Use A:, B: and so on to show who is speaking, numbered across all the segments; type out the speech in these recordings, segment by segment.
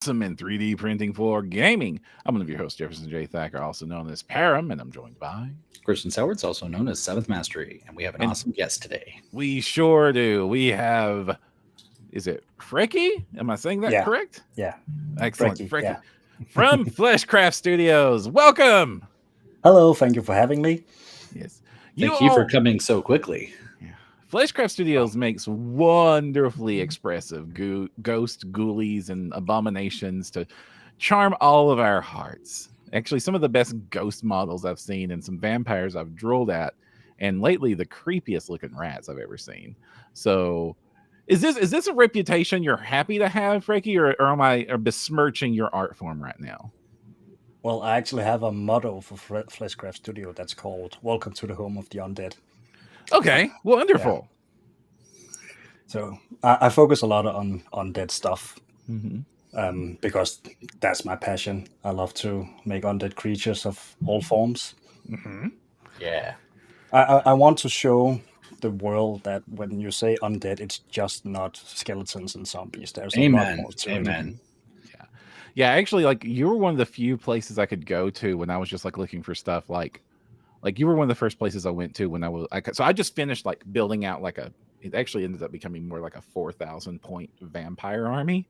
A: Awesome in 3D printing for gaming. I'm one of your hosts, Jefferson J. Thacker, also known as Param, and I'm joined by.
B: Christian Sowards, also known as Seventh Mastery, and we have an
A: And
B: awesome guest today.
A: we sure do. We have. Is it Frecky? Am I saying that
C: Yeah,
A: correct?
C: yeah,
A: Excellent.
C: Frankie,
A: Frecky
C: yeah.
A: from Fleshcraft Studios. Welcome.
C: Hello, thank you for having me.
A: Yes. You
B: Thank you for
A: all.
B: coming so quickly.
A: Yeah. Fleshcraft Studios makes wonderfully expressive ghost, ghoulies, and abominations to charm all of our hearts. Actually, some of the best ghost models I've seen and some vampires I've drooled at, and lately the creepiest looking rats I've ever seen. So, is this a reputation you're happy to have, Frankie, or am I besmirching your art form right now?
C: Well, I actually have a motto for Fleshcraft Studio that's called "Welcome to the Home of the Undead."
A: Okay,
C: Yeah,
A: wonderful.
C: so I focus a lot on undead stuff
A: Mm-hmm.
C: because that's my passion. I love to make undead creatures of all forms.
A: Mm-hmm.
B: Yeah.
C: I want to show the world that when you say undead, it's just not skeletons and zombies. There's a lot
B: Amen.
C: more to it.
B: Amen.
A: Yeah. Yeah, actually, like you were one of the few places I could go to when I was just like looking for stuff. Like you were one of the first places I went to when so I just finished like building out like it actually ended up becoming more like a 4,000 point vampire army.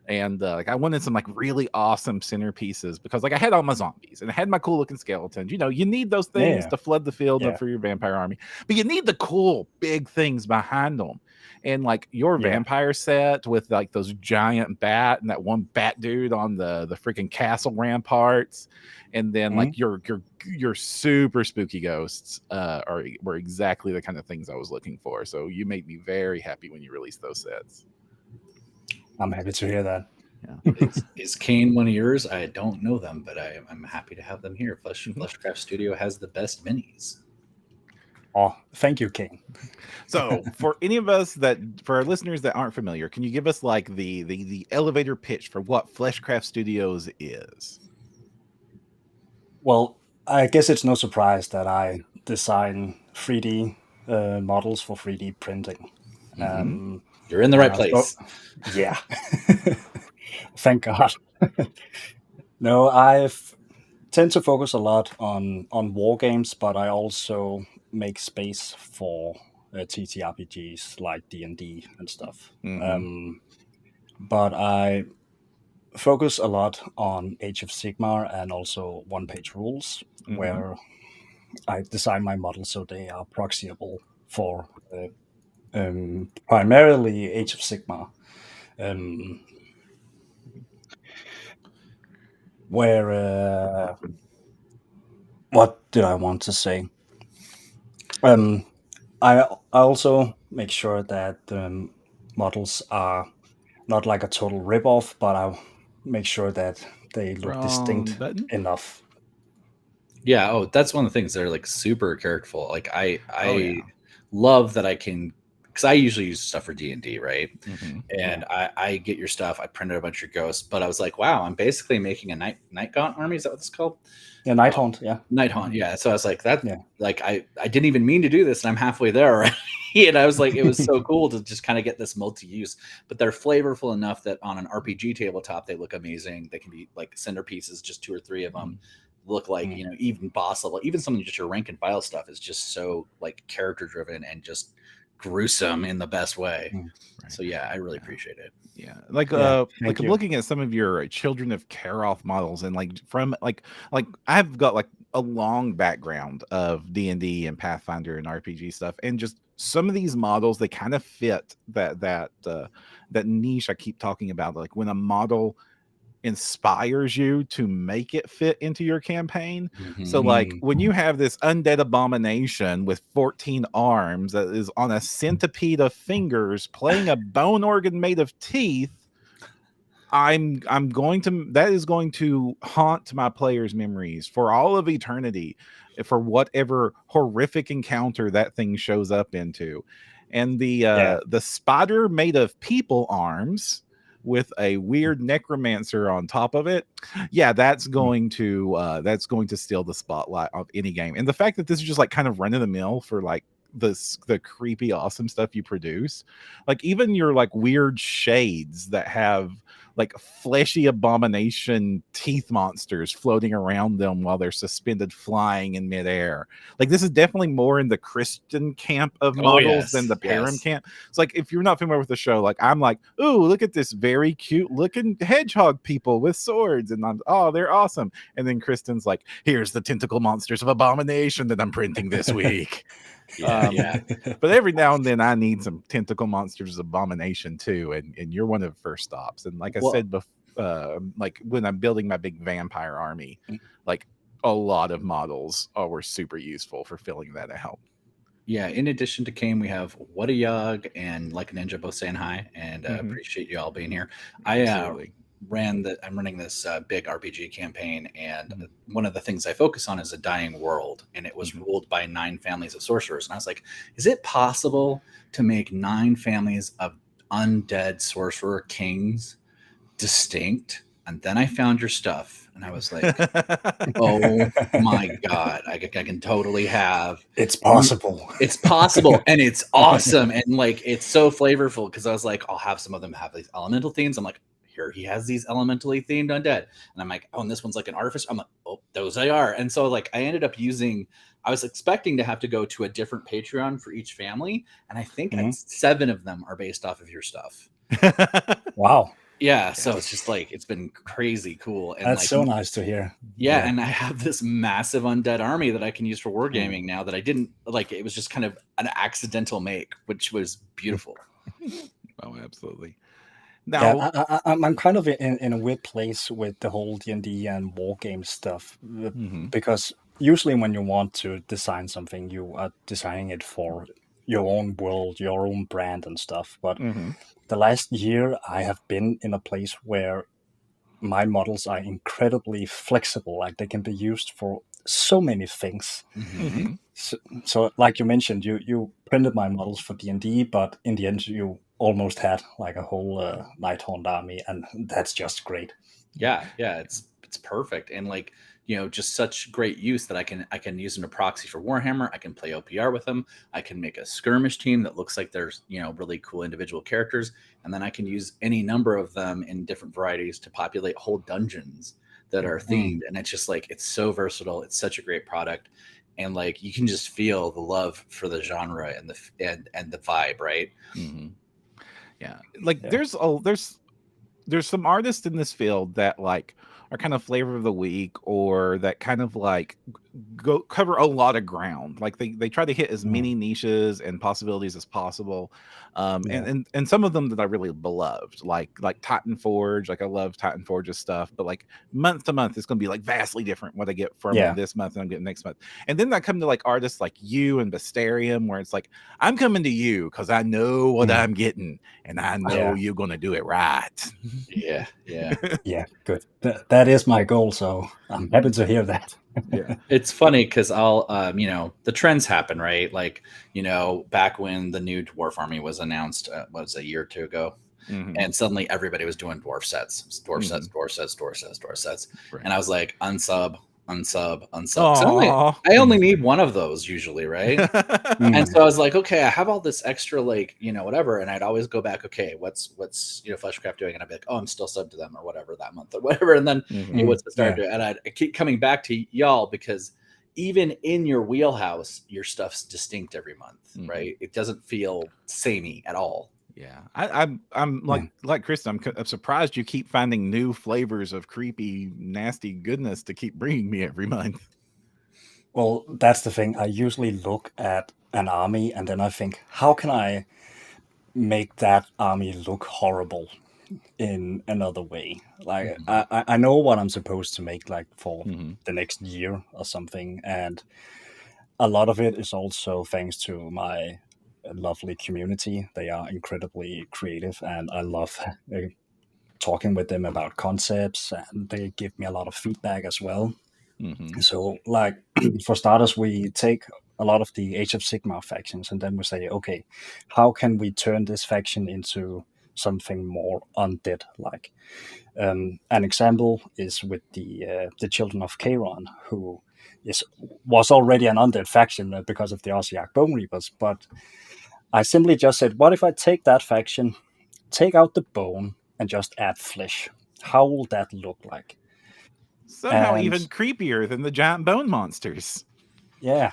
A: And like I wanted some like really awesome centerpieces because like I had all my zombies and I had my cool looking skeletons. You know, you need those things
C: Yeah,
A: to flood the field
C: yeah,
A: for your vampire army, but you need the cool big things behind them. And like your
C: yeah.
A: vampire set with like those giant bat and that one bat dude on the freaking castle ramparts, and then
C: Mhm.
A: like your super spooky ghosts were exactly the kind of things I was looking for. So you made me very happy when you released those sets.
C: I'm happy to hear that.
A: Yeah.
B: Is Kane one of yours? I don't know them, but I'm happy to have them here.
A: Mhm.
B: Fleshcraft Studio has the best minis.
C: Oh, thank you, King.
A: So, for any of us for our listeners that aren't familiar, can you give us like the elevator pitch for what Fleshcraft Studios is?
C: Well, I guess it's no surprise that I design 3D models for 3D printing.
A: Mm-hmm.
B: You're in the
C: And
B: right
C: I thought,
B: place.
C: yeah, thank God. No, I tend to focus a lot on war games, but I also make space for TTRPGs like D&D and stuff.
A: Mm-hmm.
C: But I focus a lot on Age of Sigmar and also one-page rules,
A: Mm-hmm.
C: where I design my models so they are proxiable for primarily Age of Sigmar. Um, where what did I want to say? Um, I also make sure that models are not like a total rip-off, but I make sure that they look
A: Wrong
C: distinct
A: button.
C: enough.
B: Yeah. Oh, that's one of the things that are like super characterful. Like I
A: Oh
B: I
A: yeah.
B: love that I can, because I usually use stuff for D&D, right?
A: Mm-hmm.
C: Yeah,
B: And I get your stuff. I printed a bunch of ghosts, but I was like, wow, I'm basically making a night gaunt army. Is that what it's called?
C: yeah, Nighthaunt. Yeah,
B: Night Haunt, yeah. So I was like, that,
C: yeah,
B: like, I didn't even mean to do this, and I'm halfway there already. And I was like, it was so cool to just kind of get this multi-use. But they're flavorful enough that on an RPG tabletop, they look amazing. They can be like centerpieces, just two or three of them. Look like,
C: mm,
B: even boss level, even some of just your rank and file stuff is just so like character driven and just gruesome in the best way.
C: mm.
A: Right.
B: So yeah, I really
A: Yeah.
B: appreciate it.
A: Yeah,
C: Yeah.
A: like
C: Thank
A: I'm
C: you.
A: looking at some of your Children of Karoth models, and like from like I've got like a long background of D&D and Pathfinder and RPG stuff, and just some of these models they kind of fit that niche I keep talking about. Like when a model inspires you to make it fit into your campaign. So like
C: Mm,
A: when you have this undead abomination with 14 arms that is on a centipede of fingers playing a bone organ made of teeth, I'm going to that is going to haunt my players' memories for all of eternity for whatever horrific encounter that thing shows up into. And
C: yeah.
A: the spider made of people arms with a weird necromancer on top of it, yeah,
C: Mm,
A: that's going to steal the spotlight of any game. And the fact that this is just like kind of run of the mill for like the creepy awesome stuff you produce, like even your like weird shades that have like fleshy abomination teeth monsters floating around them while they're suspended flying in midair. Like this is definitely more in the Christian camp of models than the Param camp. It's like if you're not familiar with the show, like I'm like, ooh, look at this very cute looking hedgehog people with swords, and they're awesome. And then Kristen's like, here's the tentacle monsters of abomination that I'm printing this week. But every now and then I need some tentacle monsters of abomination too, and you're one of the first stops. And like I said before, like when I'm building my big vampire army, like a lot of models were super useful for filling that out.
B: Yeah, in addition to Kane, we have What a Yog and Like a Ninja both saying hi, and appreciate you all being here. I'm running this big RPG campaign, and one of the things I focus on is a dying world, and it was ruled by 9 families of sorcerers. And I was like, is it possible to make 9 families of undead sorcerer kings distinct? And then I found your stuff, and I was like, oh my God, I can totally have.
C: It's possible.
B: It's possible, and it's awesome, and like it's so flavorful, because I was like, I'll have some of them have these elemental themes. I'm like, here he has these elementally themed undead, and I'm like, oh, and this one's like an artificer. I'm like, oh, those they are. And so like I ended up using, I was expecting to have to go to a different Patreon for each family, and I think 7 of them are based off of your stuff.
C: Wow.
B: Yeah, so it's just like it's been crazy cool. And
C: that's
B: like,
C: so nice to hear.
B: Yeah, and I have this massive undead army that I can use for wargaming now that I didn't like. It was just kind of an accidental make, which was beautiful.
A: Oh, absolutely. Now,
C: I'm kind of in a weird place with the whole D&D and wargame stuff, because usually when you want to design something, you are designing it for your own world, your own brand and stuff. But the last year, I have been in a place where my models are incredibly flexible. Like they can be used for so many things. So like you mentioned, you printed my models for D&D, but in the end, you almost had like a whole Nighthaunt army, and that's just great.
B: Yeah, it's perfect, and like, you know, just such great use that I can use them to proxy for Warhammer. I can play OPR with them. I can make a skirmish team that looks like there's, you know, really cool individual characters, and then I can use any number of them in different varieties to populate whole dungeons that are themed. And it's just like, it's so versatile. It's such a great product, and like you can just feel the love for the genre and the vibe, right?
A: Yeah, like there's some artists in this field that like are kind of flavor of the week, or that kind of like go cover a lot of ground. Like they try to hit as many niches and possibilities as possible. And some of them that I really beloved, like Titan Forge. Like I love Titan Forge's stuff, but like month to month, it's going to be like vastly different what I get from this month and I'm getting next month. And then I come to like artists like you and Bastarium, where it's like, I'm coming to you because I know what I'm getting, and I know you're going to do it right.
B: Yeah.
C: Good. That is my goal, so I'm happy to hear that.
B: It's funny because I'll you know, the trends happen, right? Like, you know, back when the new dwarf army was announced, was a year or 2 ago, and suddenly everybody was doing dwarf sets, right. And I was like, unsub. I only need one of those usually, right? And so I was like, okay, I have all this extra, like, you know, whatever, and I'd always go back, okay, what's you know, Fleshcraft doing? And I'd be like, oh, I'm still subbed to them or whatever that month or whatever, and then hey, what's the start doing? And I keep coming back to y'all, because even in your wheelhouse, your stuff's distinct every month, right? It doesn't feel samey at all.
A: Yeah, I'm like Chris. I'm surprised you keep finding new flavors of creepy, nasty goodness to keep bringing me every month.
C: Well, that's the thing. I usually look at an army and then I think, how can I make that army look horrible in another way? Like I know what I'm supposed to make, like for the next year or something, and a lot of it is also thanks to my lovely community. They are incredibly creative, and I love talking with them about concepts, and they give me a lot of feedback as well. So like for starters, we take a lot of the Age of Sigmar factions, and then we say, okay, how can we turn this faction into something more undead like? An example is with the Children of Charon, who was already an undead faction because of the Ossiarch Bone Reapers, but I simply just said, what if I take that faction, take out the bone, and just add flesh. How will that look like?
A: Somehow
C: And
A: even creepier than the giant bone monsters.
C: yeah,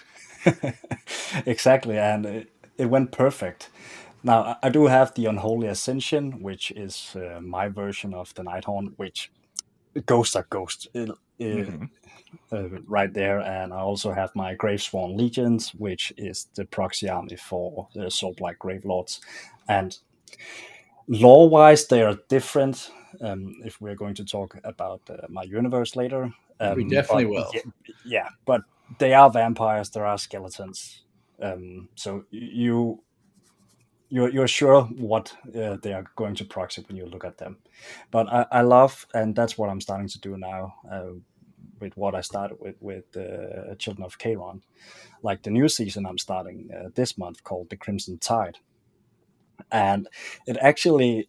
C: exactly. And it went perfect. Now, I do have the Unholy Ascension, which is my version of the Nighthorn, which ghosts are ghosts.
A: Mm-hmm.
C: Right there, and I also have my Gravesworn Legions, which is the proxy army for the Soul Black Gravelords. And lore-wise, they are different. If we're going to talk about my universe later,
B: We definitely
C: but
B: will.
C: yeah, but they are vampires. There are skeletons. So you're sure what they are going to proxy when you look at them. But I love, and that's what I'm starting to do now. With what I started with Children of Charon. Like the new season I'm starting this month called The Crimson Tide. And it actually,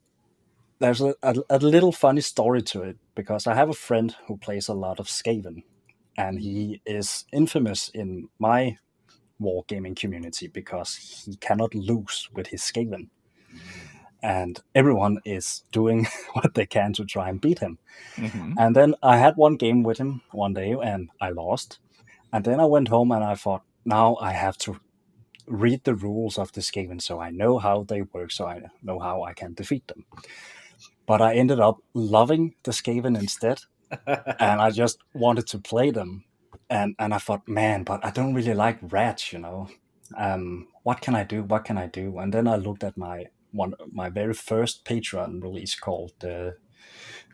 C: there's a little funny story to it because I have a friend who plays a lot of Skaven. And he is infamous in my wargaming community because he cannot lose with his Skaven. And everyone is doing what they can to try and beat him.
A: Mm-hmm.
C: And then I had one game with him one day and I lost. And then I went home and I thought, now I have to read the rules of the Skaven so I know how they work, so I know how I can defeat them. But I ended up loving the Skaven instead, and I just wanted to play them. And I thought, man, but I don't really like rats, you know. What can I do? What can I do? And then I looked at my very first Patreon release called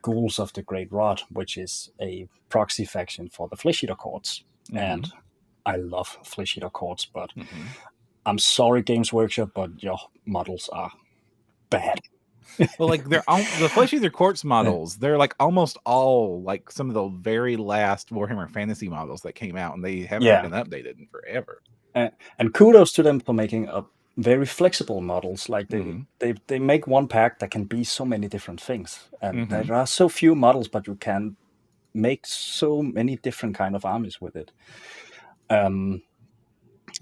C: Ghouls of the Great Rod, which is a proxy faction for the Flesh Eater Courts.
A: Mm-hmm.
C: And I love Flesh Eater Courts, but
A: Mm-hmm.
C: I'm sorry, Games Workshop, but your models are bad.
A: Well, like the Flesh Eater Quartz models, they're like almost all like some of the very last Warhammer Fantasy models that came out, and they haven't
C: Yeah.
A: been updated in forever.
C: And kudos to them for making a very flexible models. Like
A: Mm-hmm.
C: they make one pack that can be so many different things, and
A: Mm-hmm.
C: there are so few models, but you can make so many different kind of armies with it.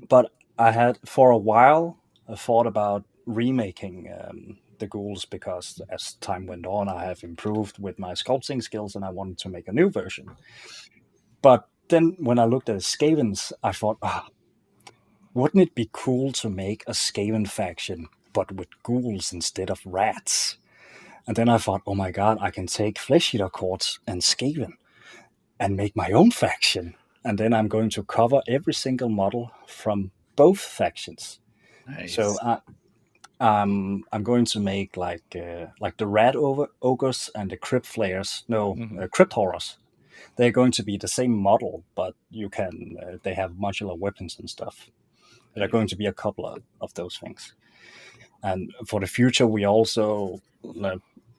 C: But I had for a while thought about remaking the ghouls because as time went on, I have improved with my sculpting skills, and I wanted to make a new version. But then when I looked at Skavens, I thought, wouldn't it be cool to make a Skaven faction, but with ghouls instead of rats? And then I thought, oh my god, I can take Flesh Eater Courts and Skaven and make my own faction. And then I'm going to cover every single model from both factions.
B: Nice.
C: So I'm going to make like the Rat Ogres and the Crypt Flayers, Crypt Horrors. They're going to be the same model, but you can they have modular weapons and stuff. There are going to be a couple of those things. And for the future, we also,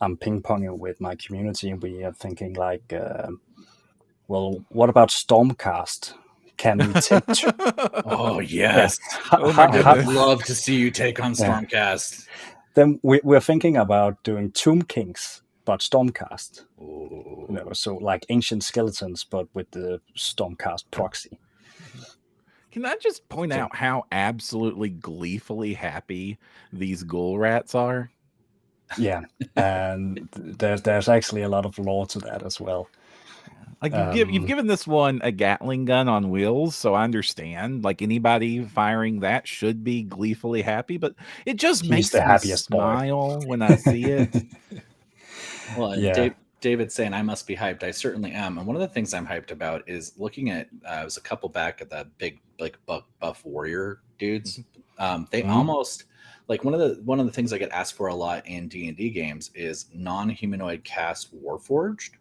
C: I'm ping ponging with my community, and we are thinking like, well, what about Stormcast? Can we take?
B: Oh yes.
A: Oh my
B: I would
A: goodness.
B: love to see you take on Stormcast.
C: Then we're thinking about doing Tomb Kings, but Stormcast.
B: Ooh.
C: You know, so like ancient skeletons, but with the Stormcast proxy.
A: Can I just point out how absolutely gleefully happy these ghoul rats are?
C: Yeah, and there's actually a lot of lore to that as well.
A: Like you've given this one a Gatling gun on wheels, so I understand. Like anybody firing that should be gleefully happy, but it just
C: He's
A: makes
C: the
A: me
C: happiest boy.
A: smile when I see it.
B: Well, and
C: Yeah.
B: David's saying I must be hyped. I certainly am. And one of the things I'm hyped about is looking at it was a couple back at the big like buff warrior dudes. They almost like one of the things I get asked for a lot in D&D games is non-humanoid cast Warforged.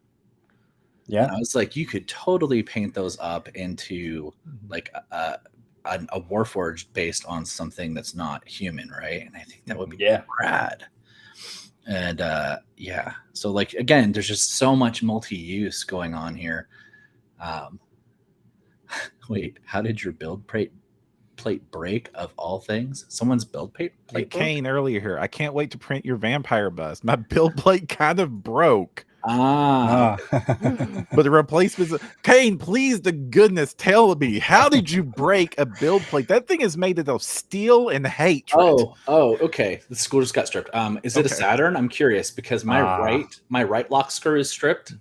C: Yeah.
B: And I was like, you could totally paint those up into like a Warforged based on something that's not human, right? And I think that would be rad. And yeah, so like again, there's just so much multi-use going on here. Wait, how did your build plate break of all things? Someone's build plate broke?
A: Kane earlier here. I can't wait to print your vampire bust. My build plate kind of broke.
B: Ah,
A: But the replacements, Kane, please, the goodness, tell me, how did you break a build plate? That thing is made of steel and hatred.
B: okay. The school just got stripped. Is it a
A: Okay.
B: Saturn? I'm curious because my right lock screw is stripped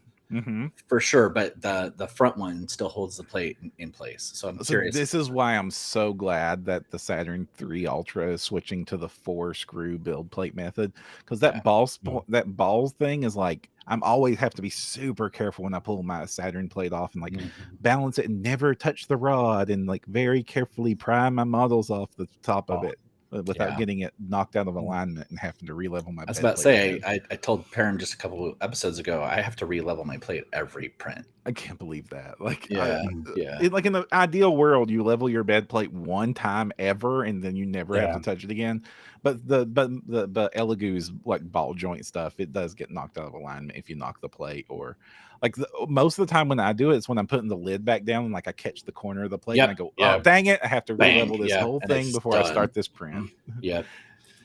B: for sure, but the front one still holds the plate in place. So I'm curious.
A: This is why I'm so glad that the Saturn 3 Ultra is switching to the 4-screw build plate method, because that balls thing is like, I'm always have to be super careful when I pull my Saturn plate off and like balance it and never touch the rod and like very carefully pry my models off the top of it without getting it knocked out of alignment and having to re-level my.
B: I was about to say, I told Perrin just a couple of episodes ago, I have to re-level my plate every print.
A: I can't believe that. Like,
B: like
A: in the ideal world, you level your bed plate one time ever, and then you never have to touch it again. But the Elegoo's like ball joint stuff, it does get knocked out of alignment if you knock the plate, or like most of the time when I do it, it's when I'm putting the lid back down and like I catch the corner of the plate and I go, oh dang it, I have to re-level this whole thing before I start this print.
B: Yeah.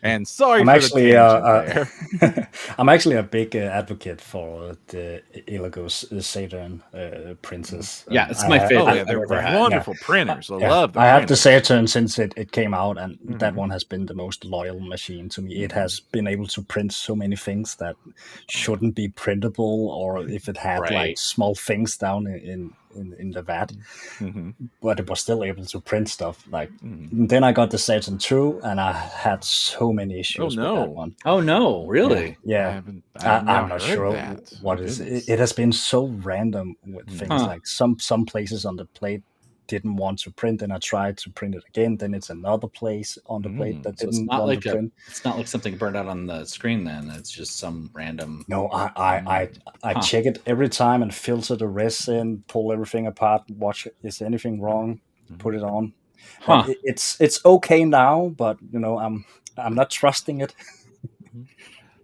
A: And sorry for the tangent there.
C: I'm actually a big advocate for the Elegoo's Saturn printers.
B: Yeah, it's my favorite.
A: They're wonderful printers. I love them.
C: I have the Saturn since it came out, and that one has been the most loyal machine to me. It has been able to print so many things that shouldn't be printable, or if it had like small things down in the vat, but it was still able to print stuff. Like then I got the Saturn 2, and I had so many issues with that one.
B: Oh no, really?
C: Yeah. I'm not sure what is it. It has been so random with things like some places on the plate didn't want to print, and I tried to print it again. Then it's another place on the plate that didn't want to print.
B: It's not like something burned out on the screen. Then it's just some random.
C: No, I check it every time and filter the resin, pull everything apart, watch is anything wrong, put it on. It's okay now, but I'm not trusting it.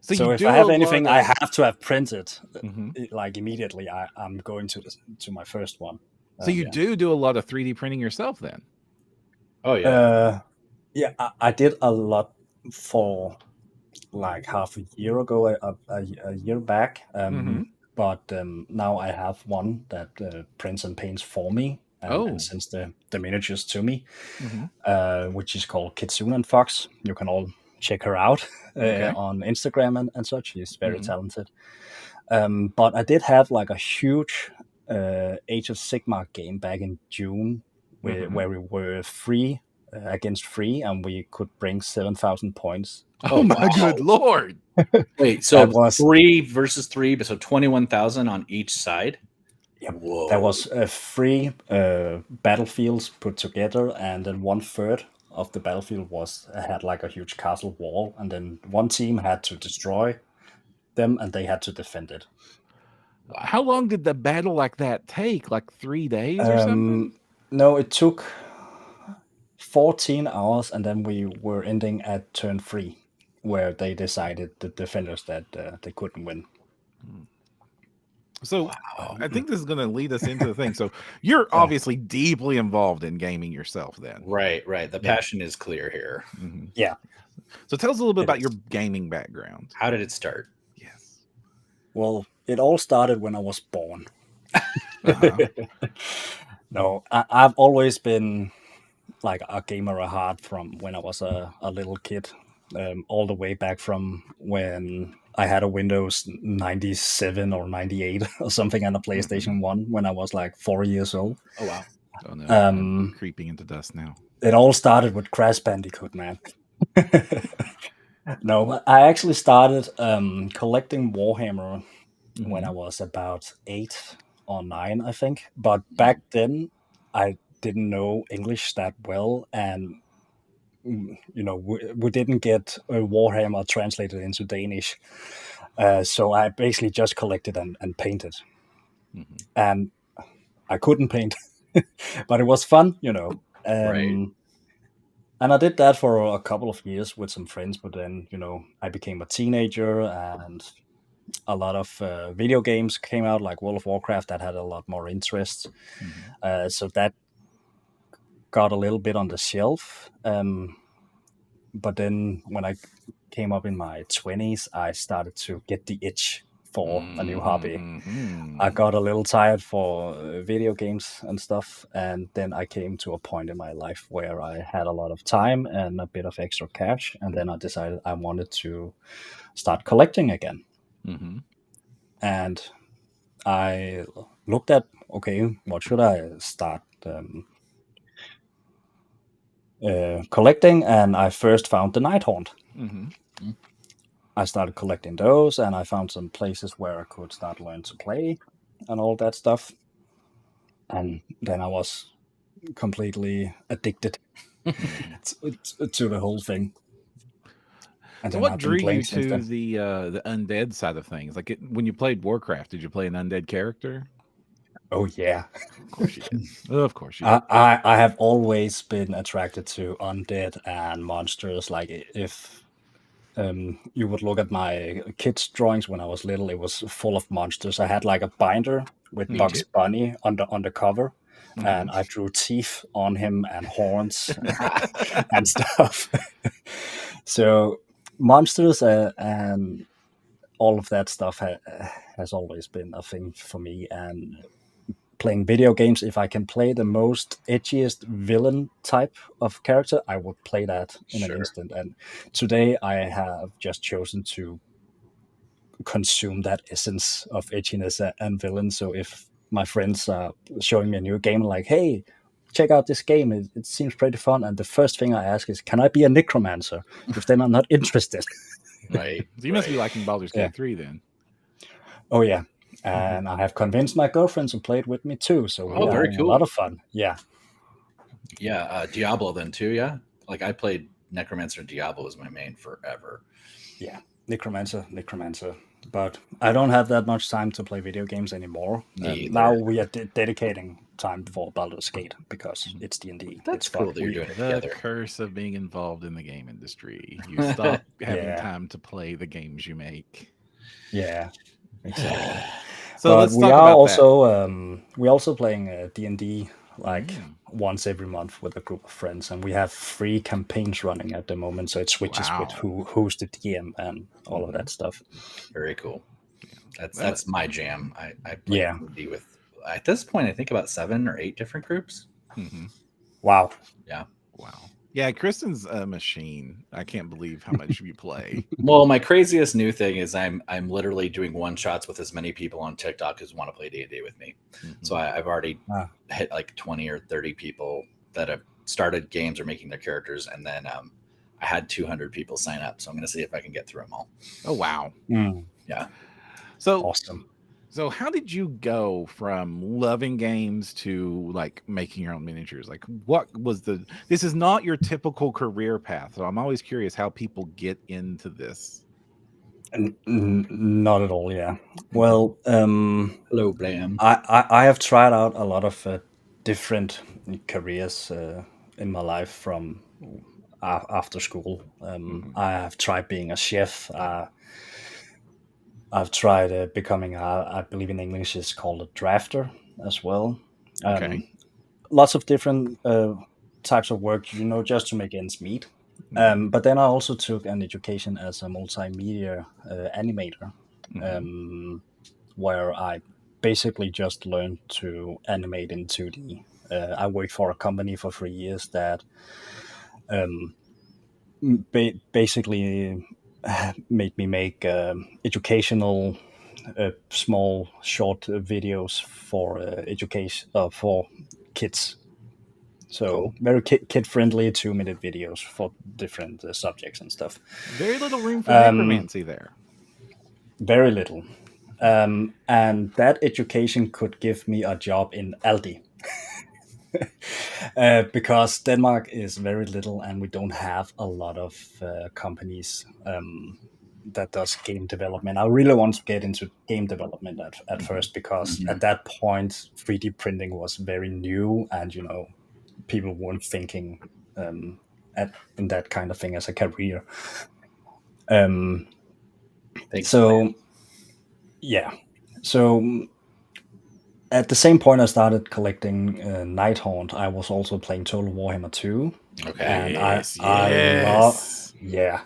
C: So if I have anything, I have to have printed like immediately. I'm going to my first one.
A: So you do a lot of 3D printing yourself then?
B: Oh yeah.
C: I did a lot for like half a year ago, a year back. But now I have one that prints and paints for me and sends the miniatures to me, which is called Kitsune and Fox. You can all check her out on Instagram and such. She's very talented. But I did have like a huge Age of Sigmar game back in June where we were against free, and we could bring 7,000 points.
A: Oh my good lord!
B: Wait, so that was 3 versus 3, so 21,000 on each side.
C: Yep. Whoa. There was 3 battlefields put together, and then 1/3 of the battlefield had like a huge castle wall, and then one team had to destroy them, and they had to defend it.
A: How long did the battle like that take? Like 3 days or something?
C: No, it took 14 hours, and then we were ending at turn 3, where they decided, the defenders, that they couldn't win.
A: So I think this is going to lead us into the thing. So you're obviously deeply involved in gaming yourself then.
B: Right. The passion is clear here.
C: Yeah.
A: So tell us a little bit about your gaming background.
B: How did it start?
A: Yes.
C: Well, it all started when I was born. No, I've always been like a gamer at heart from when I was a little kid, all the way back from when I had a Windows 97 or 98 or something on a PlayStation 1 when I was like 4 years old.
B: Oh, wow.
A: Oh, no. I'm creeping into dust now.
C: It all started with Crash Bandicoot, man. No, I actually started collecting Warhammer when I was about 8 or 9, I think. But back then, I didn't know English that well, and we didn't get Warhammer translated into Danish, so I basically just collected and painted, and I couldn't paint, but it was fun,
B: Right.
C: And I did that for a couple of years with some friends, but then I became a teenager, and a lot of video games came out, like World of Warcraft, that had a lot more interest, so that got a little bit on the shelf. But then when I came up in my 20s, I started to get the itch for a new hobby.
A: Mhm.
C: I got a little tired for video games and stuff, and then I came to a point in my life where I had a lot of time and a bit of extra cash, and then I decided I wanted to start collecting again.
A: Mhm.
C: And I looked at, okay, what should I start collecting? And I first found the Nighthaunt.
A: Mhm.
C: I started collecting those, and I found some places where I could start learn to play and all that stuff. And then I was completely addicted to the whole thing. And
A: So
C: then
A: what
C: I've
A: drew
C: been playing
A: you
C: since
A: to
C: then.
A: the undead side of things? Like when you played Warcraft, did you play an undead character?
C: Oh yeah,
A: Of course you did. Of course you did.
C: I have always been attracted to undead and monsters. Like if you would look at my kids' drawings when I was little, it was full of monsters. I had like a binder with
B: Me
C: Bugs
B: too.
C: Bunny on the cover, and
A: Mhm.
C: I drew teeth on him and horns and stuff. So monsters and all of that stuff has always been a thing for me. And playing video games, if I can play the most edgiest villain type of character, I would play that in an
B: Sure.
C: instant. And today I have just chosen to consume that essence of edginess and villain. So if my friends are showing me a new game, like, hey, check out this game, it seems pretty fun, and the first thing I ask is, can I be a necromancer? Because then I'm not interested.
B: Right.
A: So you must be
B: Right.
A: liking Baldur's
C: Yeah.
A: Gate 3 then.
C: Oh yeah. And I have convinced my girlfriend to play it with me too, so
A: Oh,
C: we're
B: very
C: having
B: cool.
C: a lot of fun. Yeah.
B: Yeah. Diablo then too. Yeah. Like I played Necromancer and Diablo was my main forever.
C: Yeah. Necromancer. But I don't have that much time to play video games anymore.
B: Me
C: Now
B: either.
C: we are dedicating time for Baldur's Gate because
A: Mhm.
C: it's D&D.
B: That's
C: It's fun.
B: cool that you're doing it
A: The
B: together.
A: curse of being involved in the game industry. You stop having
C: Yeah.
A: time to play the games you make.
C: Yeah, exactly.
A: So
C: But
A: let's
C: we
A: talk
C: are
A: about that.
C: also we're also playing D&D like
A: Mm.
C: once every month with a group of friends, and we have 3 campaigns running at the moment. So it switches with
A: Wow.
C: who's the DM and all of
A: Mhm.
C: that stuff.
B: Very cool.
A: Well,
B: That's my jam. I play
C: Yeah.
B: D&D with at this point I think about 7 or 8 different groups.
A: mhm.
C: Wow.
B: Yeah.
A: Wow. Yeah, Kristen's a machine. I can't believe how much you play.
B: Well, my craziest new thing is I'm literally doing one shots with as many people on TikTok as want to play D&D with me.
A: Mhm.
B: So I've already
C: Ah.
B: hit like 20 or 30 people that have started games or making their characters, and then I had 200 people sign up. So I'm going to see if I can get through them all.
A: Oh wow.
B: Yeah.
A: So
C: Awesome.
A: So how did you go from loving games to like making your own miniatures? Like what was this is not your typical career path. So I'm always curious how people get into this.
C: Not at all. Yeah. Well,
B: Hello, Blam.
C: I have tried out a lot of different careers in my life from after school.
A: Mhm.
C: I have tried being a chef. I've tried becoming, I believe in English is called a drafter as well.
A: Okay.
C: Lots of different types of work, just to make ends meet.
A: Mhm.
C: But then I also took an education as a multimedia animator,
A: Mhm.
C: where I basically just learned to animate in 2D. I worked for a company for 3 years that basically made me make educational small short videos for education for kids. So
B: Cool.
C: very kid friendly 2-minute videos for different subjects and stuff.
A: Very little room for
C: Um,
A: necromancy there.
C: very little. And that education could give me a job in Aldi. Because Denmark is very little and we don't have a lot of companies that does game development. I really want to get into game development at first, because
B: Mhm.
C: at that point 3D printing was very new, and people weren't thinking in that kind of thing as a career.
B: Thanks,
C: So yeah, so at the same point I started collecting Nighthaunt, I was also playing Total Warhammer 2.
B: Okay.
C: And
A: Yes,
C: I love,
A: yes.
C: yeah,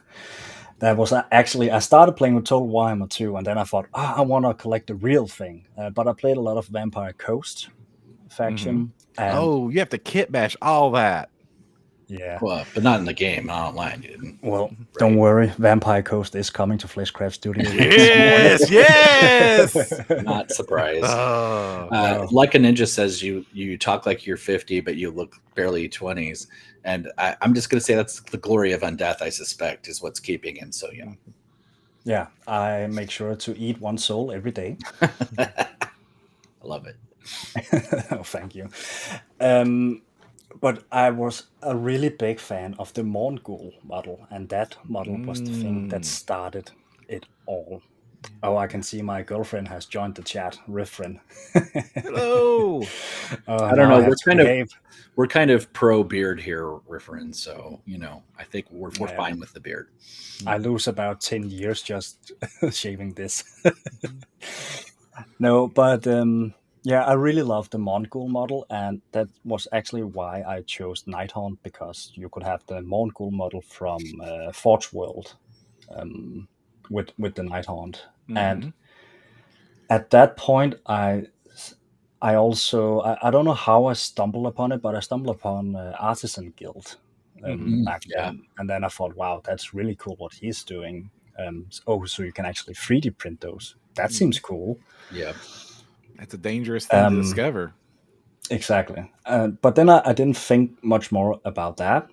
C: That was actually, I started playing with Total Warhammer 2, and then I thought, I want to collect the real thing. But I played a lot of Vampire Coast faction, and
A: Oh, you have to kit bash all that.
C: yeah.
B: Well, but not in the game, not online. You didn't.
C: Well,
B: Right.
C: don't worry, Vampire Coast is coming to Fleshcraft Studios.
A: Yes, yes.
B: Not surprised.
A: Oh,
C: No.
B: Like a Ninja says, you talk like you're 50, but you look barely 20s. And I'm just going to say that's the glory of Undeath, I suspect, is what's keeping him so young.
C: Yeah, I make sure to eat one soul every day.
B: I love it.
C: Oh, thank you. But I was a really big fan of the Morngul model, and that model was the thing that started it all. Oh, I can see my girlfriend has joined the chat. Riffrin.
A: hello.
B: I don't know. We're kind of pro beard here, Riffrin. So I think we're fine with the beard.
C: I lose about 10 years just shaving this. No, but yeah, I really love the Mongol model, and that was actually why I chose Nighthaunt, because you could have the Mongol model from Forge World with the Nighthaunt. And at that point, I don't know how I stumbled upon it, but I stumbled upon Artisan Guild back then, and then I thought, wow, that's really cool what he's doing. So you can actually 3D print those. That seems cool.
B: Yeah,
A: that's a dangerous thing to discover.
C: Exactly. But then I didn't think much more about that.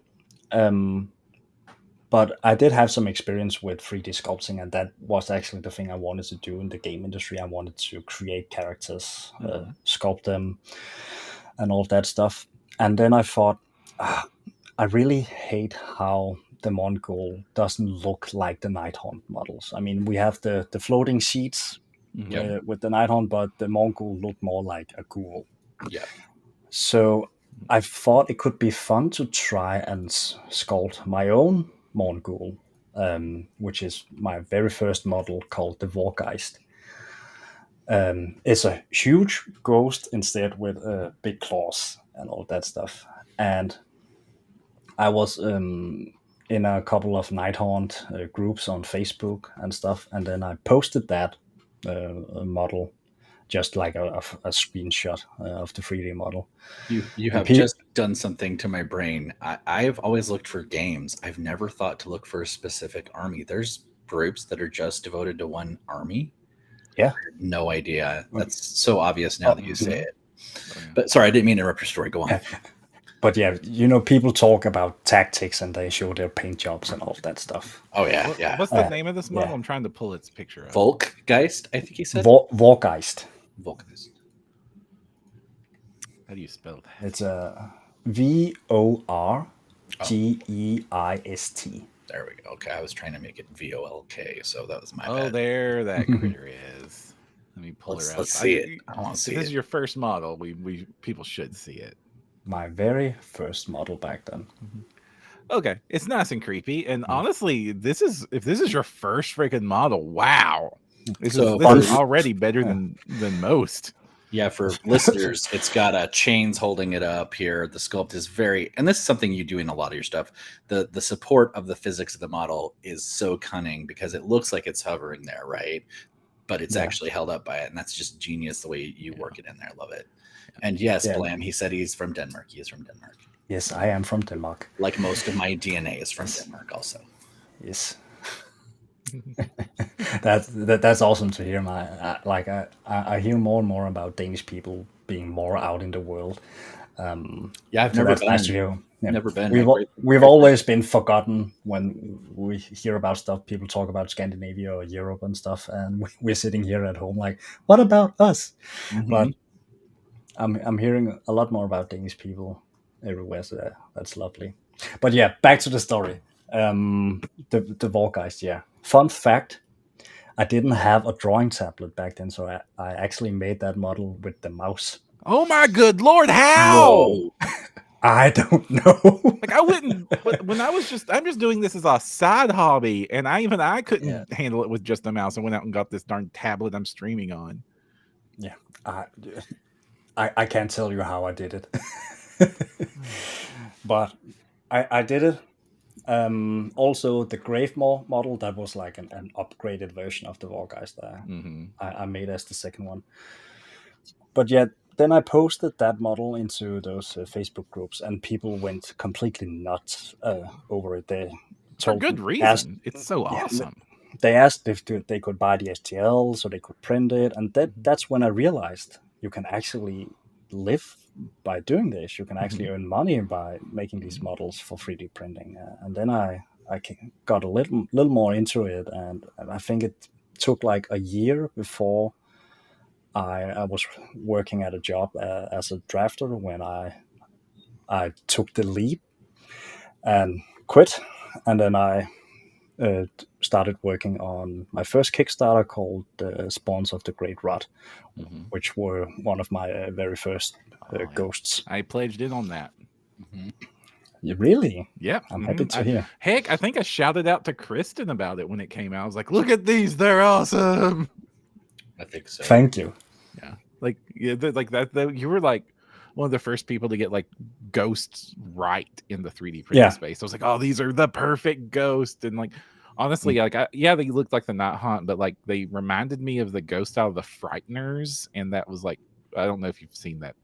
C: But I did have some experience with 3D sculpting, and that was actually the thing I wanted to do in the game industry. I wanted to create characters, sculpt them, and all that stuff. And then I thought, I really hate how the Mongol doesn't look like the Nighthaunt models. I mean, we have the floating sheets with the Nighthaunt, but the Mongol looked more like a ghoul.
B: Yeah.
C: So I thought it could be fun to try and sculpt my own Mongol, which is my very first model called the Wargeist. It's a huge ghost instead with big claws and all that stuff. And I was in a couple of Nighthaunt groups on Facebook and stuff, and then I posted that model, just like a screenshot of the 3D model.
B: You have just done something to my brain. I've always looked for games. I've never thought to look for a specific army. There's groups that are just devoted to one army.
C: Yeah.
B: No idea. That's so obvious now that you say it. But sorry, I didn't mean to interrupt your story. Go on.
C: But yeah, people talk about tactics and they show their paint jobs and all that stuff.
B: Oh yeah, yeah.
A: What's the name of this model? I'm trying to pull its picture up.
B: Volkgeist, I think he said.
C: Wargeist.
B: Volkgeist.
A: How do you spell that?
C: It's a VORGEIST.
B: There we go. Okay, I was trying to make it VOLK, so that was my
A: bad.
B: Oh,
A: there that critter is. Let me pull her out.
B: Let's see it. I want to see it.
A: If this is your first model, we people should see it.
C: My very first model back then.
A: Okay, it's nice and creepy, and honestly, if this is your first freaking model, wow, this is already better than most.
B: Yeah, for listeners, it's got chains holding it up here. The sculpt is and this is something you do in a lot of your stuff. The support of the physics of the model is so cunning because it looks like it's hovering there, right? But it's actually held up by it, and that's just genius the way you work it in there. I love it. And yes, Blam, he said he's from Denmark. He is from Denmark.
C: Yes, I am from Denmark.
B: Like most of my DNA is from Denmark also.
C: Yes. That's awesome to hear. I hear more and more about Danish people being more out in the world.
B: Yeah, I've never been.
C: Nice to hear. Yeah.
B: Never been.
C: We've always been forgotten when we hear about stuff. People talk about Scandinavia or Europe and stuff, and we're sitting here at home like, what about us? But I'm hearing a lot more about Danish people everywhere, so that's lovely. But yeah, back to the story. The Wargeist, yeah. Fun fact, I didn't have a drawing tablet back then, so I actually made that model with the mouse.
A: Oh my good Lord, how?
B: Whoa.
C: I don't know.
A: Like I wouldn't, when I'm just doing this as a side hobby, and I couldn't handle it with just a mouse. I went out and got this darn tablet I'm streaming on.
C: Yeah, I can't tell you how I did it, but I did it. Also, the Gravemore model, that was like an upgraded version of the Wargeist that
A: Mm-hmm.
C: I made as the second one. But yet, then I posted that model into those Facebook groups, and people went completely nuts over it. They
A: For
C: told
A: good
C: asked,
A: reason. It's so
C: yeah,
A: awesome.
C: they asked if they could buy the STL so they could print it, and that's when I realized you can actually live by doing this. You can actually earn money by making these models for 3D printing, and then I got a little more into it, and I think it took like a year before I was working at a job as a drafter when I took the leap and quit, and then I started working on my first Kickstarter called Spawns of the Great Rot,
A: Mm-hmm.
C: which were one of my very first
A: Oh, yeah.
C: ghosts.
A: I pledged in on that.
B: Mm-hmm.
C: You really?
A: Yep.
C: I'm happy to hear.
A: Heck, I think I shouted out to Kristen about it when it came out. I was like, "Look at these! They're awesome!"
B: I think so.
C: Thank you.
A: Yeah, like like that. You were like one of the first people to get like ghosts right in the 3D printing
C: Yeah.
A: space. I was like, "Oh, these are the perfect ghost!" And like, honestly, like, yeah, they looked like the Night Haunt, but like they reminded me of the ghost out of the Frighteners, and that was like, I don't know if you've seen that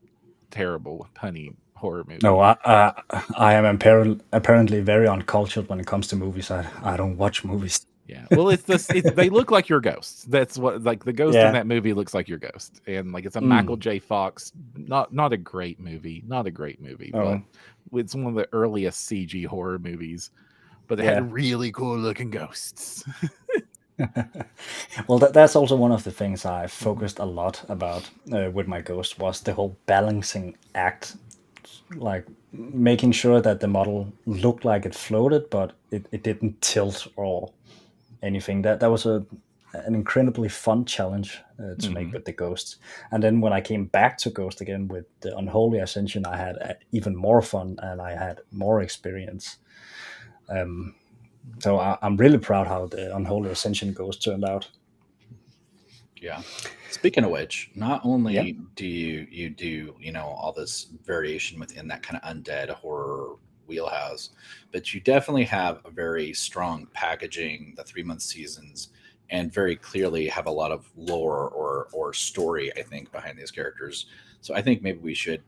A: terrible punny horror movie.
C: No, I am apparently very uncultured when it comes to movies. I don't watch movies.
A: Yeah, well, they look like your ghosts. That's what, like, the ghost in
C: Yeah.
A: that movie looks like your ghost, and like it's a
C: Mm.
A: Michael J. Fox, not a great movie,
C: Oh.
A: but it's one of the earliest CG horror movies. But they
C: Yeah.
A: had really cool looking ghosts.
C: Well, that's also one of the things I focused a lot about with my ghost was the whole balancing act, like making sure that the model looked like it floated, but it didn't tilt or anything. That was an incredibly fun challenge to make with the ghosts. And then when I came back to Ghost again with the Unholy Ascension, I had even more fun and I had more experience. So I'm really proud how the Unholy Ascension Ghost turned out.
B: Yeah. Speaking of which, not only
C: Yeah.
B: do you do all this variation within that kind of undead horror wheelhouse, but you definitely have a very strong packaging, the 3-month seasons, and very clearly have a lot of lore or story, I think, behind these characters. So I think maybe we should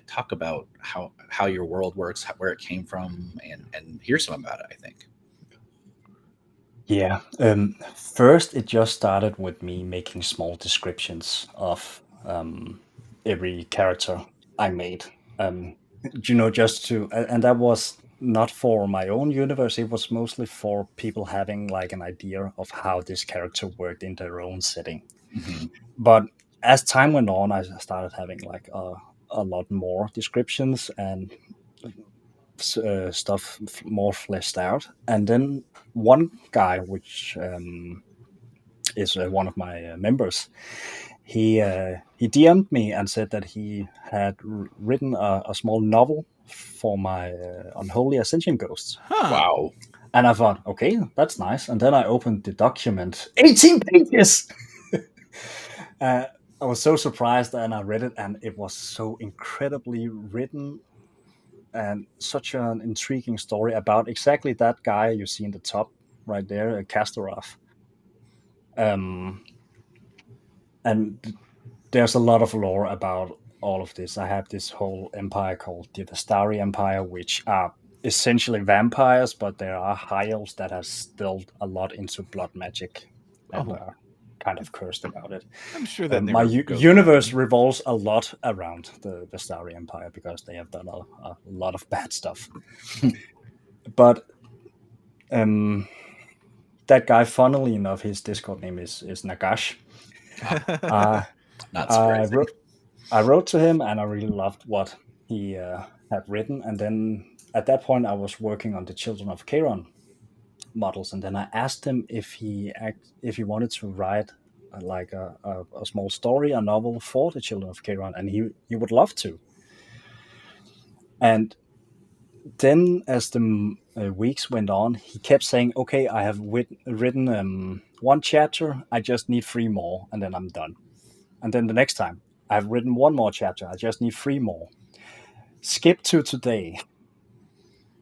B: talk about how your world works, where it came from, and hear some about it, I think.
C: Yeah. First, it just started with me making small descriptions of every character I made. Just to, and that was not for my own universe. It was mostly for people having like an idea of how this character worked in their own setting.
B: Mm-hmm.
C: But as time went on, I started having like a lot more descriptions and stuff more fleshed out. And then one guy, which is one of my members, he DM'd me and said that he had written a small novel for my Unholy Ascension Ghosts.
A: Huh.
B: Wow.
C: And I thought, okay, that's nice. And then I opened the document, 18 pages. I was so surprised, and I read it, and it was so incredibly written and such an intriguing story about exactly that guy you see in the top right there, Kastorov. And there's a lot of lore about all of this. I have this whole empire called the Vestari Empire, which are essentially vampires, but there are high elves that have still a lot into blood magic and
A: Oh.
C: are kind of cursed about it.
A: I'm sure that
C: My
A: never goes
C: universe
A: away.
C: revolves a lot around the Vestari Empire because they have done a lot of bad stuff. But that guy, funnily enough, his Discord name is Nagash.
B: Not surprising.
C: I wrote to him, and I really loved what he had written. And then at that point, I was working on the Children of Charon models, and then I asked him if he wanted to write like a small story, a novel for the Children of Charon, and he would love to. And then, as the weeks went on, he kept saying, "Okay, I have written one chapter. I just need 3 more, and then I'm done." And then the next time, I've written 1 more chapter. I just need 3 more. Skip to today,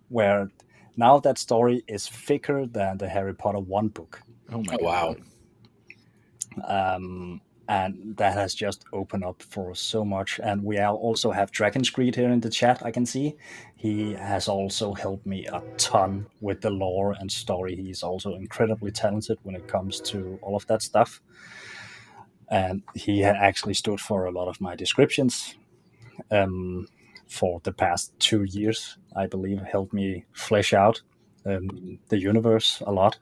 C: where Now that story is thicker than the Harry Potter 1 book.
A: Oh my
B: Oh, wow.
A: god.
C: And that has just opened up for so much. And we also have Dragon's Greed here in the chat, I can see. He has also helped me a ton with the lore and story. He's also incredibly talented when it comes to all of that stuff. And he had actually stood for a lot of my descriptions for the past 2 years, I believe, helped me flesh out the universe a lot.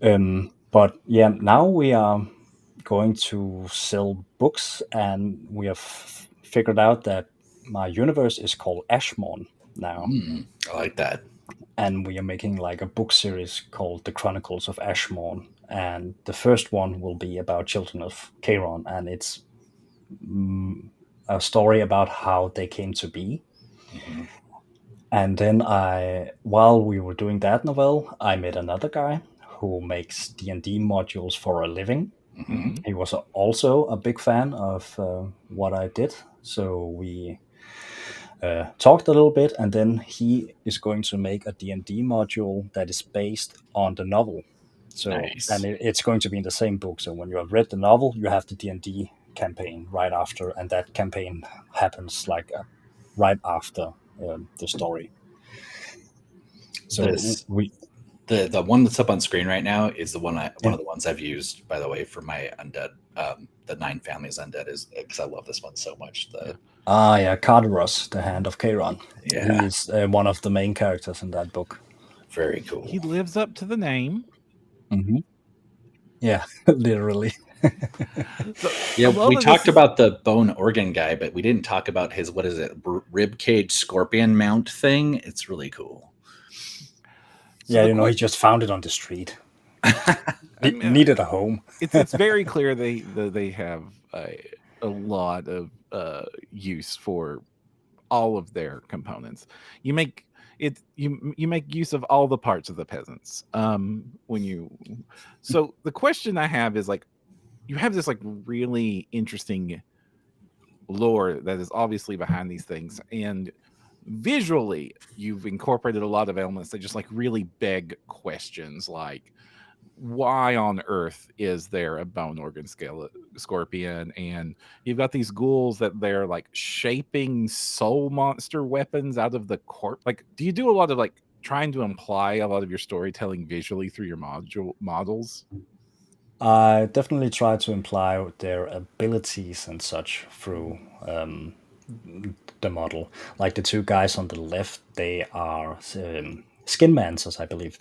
C: But yeah, now we are going to sell books, and we have figured out that my universe is called Ashmorn now,
B: I like that.
C: and we are making like a book series called The Chronicles of Ashmorn, and the first one will be about children of Charon, and it's a story about how they came to be. And then while we were doing that novel, I met another guy who makes D&D modules for a living.
A: Mhm.
C: He was also a big fan of what I did, so we talked a little bit, and then he is going to make a D&D module that is based on the novel. So,
B: Nice.
C: and it's going to be in the same book. So when you have read the novel, you have the D&D campaign right after, and that campaign happens like right after the story. So
B: This
C: we
B: the one that's up on screen right now is the one
C: Yeah.
B: one of the ones I've used, by the way, for my undead. The 9 Families Undead is because I love this one so much.
C: yeah, Carteros, the Hand of Charon.
B: Yeah.
C: He is one of the main characters in that book.
B: Very cool.
A: He lives up to the name.
C: Mm-hmm. Yeah, literally.
A: So
B: Yeah,
A: a lot
B: we
A: of
B: talked
A: this is-
B: about the bone organ guy, but we didn't talk about his rib cage scorpion mount thing. It's really cool.
A: so
C: Yeah,
A: the
C: he just found it on the street.
A: I
C: He
A: mean,
C: needed a home.
A: it's very clear they have a lot of use for all of their components. You make it you make use of all the parts of the peasants. When you So the question I have is like, you have this like really interesting lore that is obviously behind these things, and visually you've incorporated a lot of elements that just like really beg questions like, why on earth is there a bone organ scorpion? And you've got these ghouls that they're like shaping soul monster weapons out of the corpse. Like, do you do a lot of like trying to imply a lot of your storytelling visually through your models?
C: I definitely try to imply their abilities and such through the model. Like the 2 guys on the left, they are skinmancers, I believe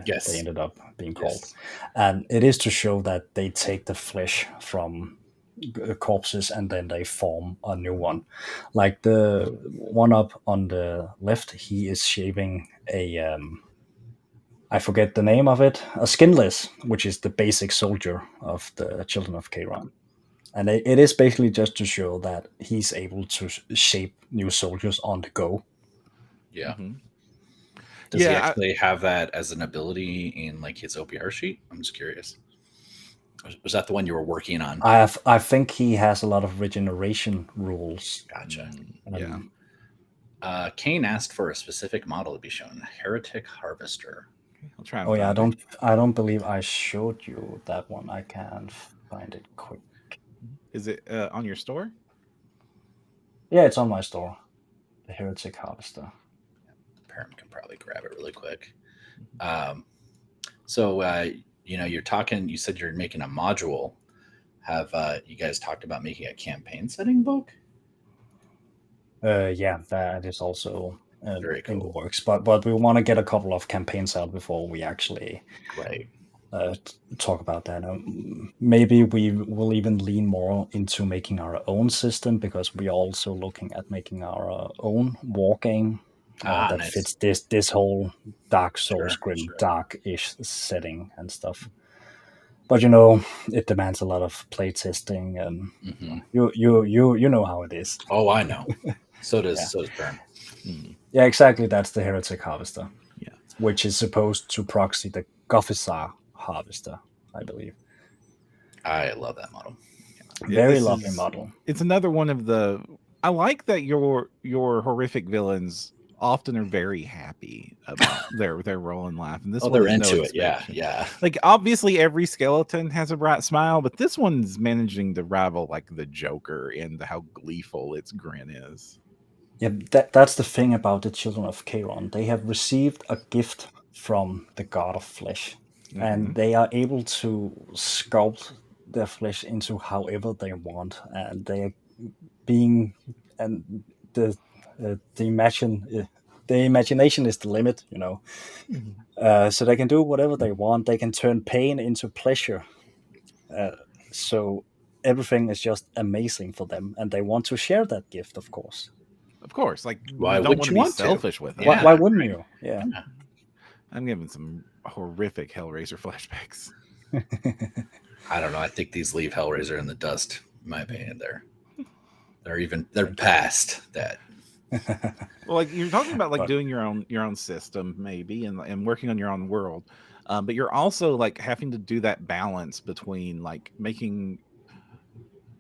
B: Yes.
C: they ended up being called.
B: Yes.
C: And it is to show that they take the flesh from corpses and then they form a new one. Like the one up on the left, he is shaving a I forget the name of it, a skinless, which is the basic soldier of the Children of Charon. And it is basically just to show that he's able to shape new soldiers on the go.
B: Yeah.
A: Mhm.
B: Does he
A: Yeah,
B: actually have that as an ability in like his OPR sheet? I'm just curious. Was that the one you were working on?
C: I think he has a lot of regeneration rules.
B: Gotcha.
A: Yeah.
B: Kane asked for a specific model to be shown. Heretic Harvester.
A: I'll try and
C: Oh yeah,
A: find it.
C: I don't believe I showed you that one. I can find it quick.
A: Is it on your store?
C: Yeah, it's on my store. The Heretic Harvester.
B: Perm can probably grab it really quick. So you're talking. You said you're making a module. Have you guys talked about making a campaign setting book?
C: Yeah, that is also
B: Very
C: in the
B: cool.
C: works. But we want to get a couple of campaigns out before we actually
B: Right.
C: talk about that. Maybe we will even lean more into making our own system, because we're also looking at making our own war game that
B: Nice.
C: fits this whole Dark Souls
B: Sure,
C: grim
B: sure.
C: dark-ish setting and stuff. But it demands a lot of playtesting, and you know how it is.
B: Oh, I know. So does
C: Yeah.
B: so does Perm.
C: Yeah, exactly. That's the Heretic Harvester.
A: Yeah.
C: Which is supposed to proxy the Gothizar Harvester, I believe.
B: I love that model.
C: Very lovely model.
A: It's another one of the. I like that your horrific villains often are very happy about their role in life, and this
B: Oh,
A: one
B: they're
A: is no
B: into it. Yeah,
A: exception.
B: yeah.
A: Like obviously every skeleton has a bright smile, but this one's managing to rival like the Joker in how gleeful its grin is.
C: Yeah, that's the thing about the children of Charon. They have received a gift from the god of flesh, and
A: Mhm.
C: they are able to sculpt their flesh into however they want, and they are being and the imagination is the limit, you know.
A: Mhm.
C: So they can do whatever they want. They can turn pain into pleasure. Uh, so everything is just amazing for them, and they want to share that gift, of course.
A: Of course, like
B: Why
A: you don't
B: wouldn't
A: want
B: you
A: to be
B: want to?
A: selfish with them.
B: Yeah.
C: Why wouldn't you? Yeah.
B: Yeah.
A: I'm giving some horrific Hellraiser flashbacks.
B: I don't know. I think these leave Hellraiser in the dust. In my opinion, they're
C: Thank you.
B: past that.
A: Well, like you're talking about like
C: But
A: doing your own system maybe and working on your own world, but you're also like having to do that balance between like making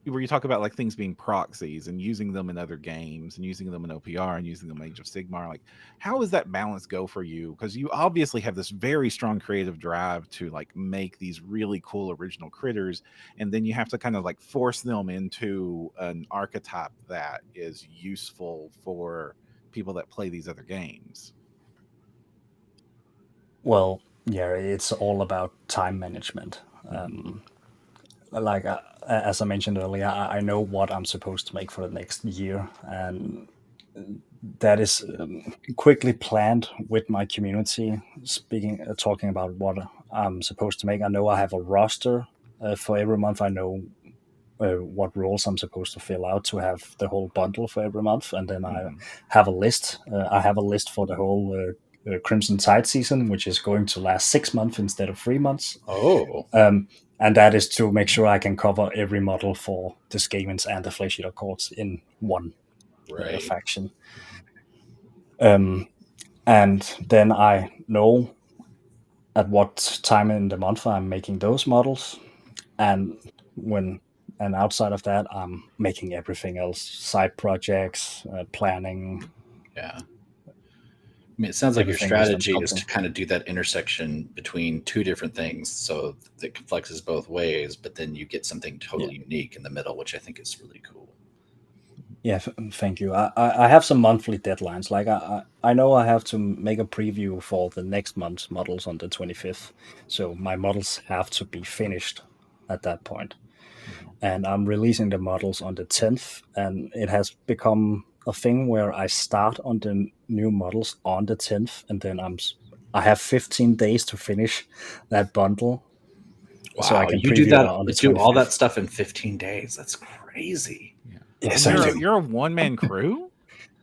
A: where you talk about like things being proxies and using them in other games and using them in OPR and using them in Age of Sigmar. Like, how does that balance go for you? Because you obviously have this very strong creative drive to like make these really cool original critters, and then you have to kind of like force them into an archetype that is useful for people that play these other games.
C: well, yeah, it's all about time management.
A: Mhm.
C: Like as I mentioned earlier, I know what I'm supposed to make for the next year, and that is quickly planned with my community. Talking about what I'm supposed to make, I know I have a roster for every month. I know what roles I'm supposed to fill out to have the whole bundle for every month, and then I
A: Mhm.
C: have a list. I have a list for the whole Crimson Tide season, which is going to last 6 months instead of 3 months.
B: Oh,
C: And that is to make sure I can cover every model for the Scavens and the Flesh Eater Courts in one
B: right.
C: faction. And then I know at what time in the month I'm making those models, and when and outside of that, I'm making everything else: side projects, planning,
B: Yeah. I mean, it sounds like your
C: everything is from
B: strategy is
C: sculpting.
B: to kind of do that intersection between two different things, so that it flexes both ways, but then you get something
C: Yeah,
B: totally unique in the middle, which I think is really cool.
C: yeah. Thank you. I have some monthly deadlines. Like I know I have to make a preview for the next month's models on the 25th, so my models have to be finished at that point.
A: Mhm.
C: And I'm releasing the models on the 10th, and it has become a thing where I start on the new models on the 10th, and then I have 15 days to finish that bundle, so I
B: Wow,
C: can
B: you do
C: preview it
B: that,
C: on the
B: do all that
C: 25th.
B: stuff in 15 days. That's crazy.
A: Yeah.
C: Yes,
A: And
C: I
A: you're
C: do.
A: you're a one man crew.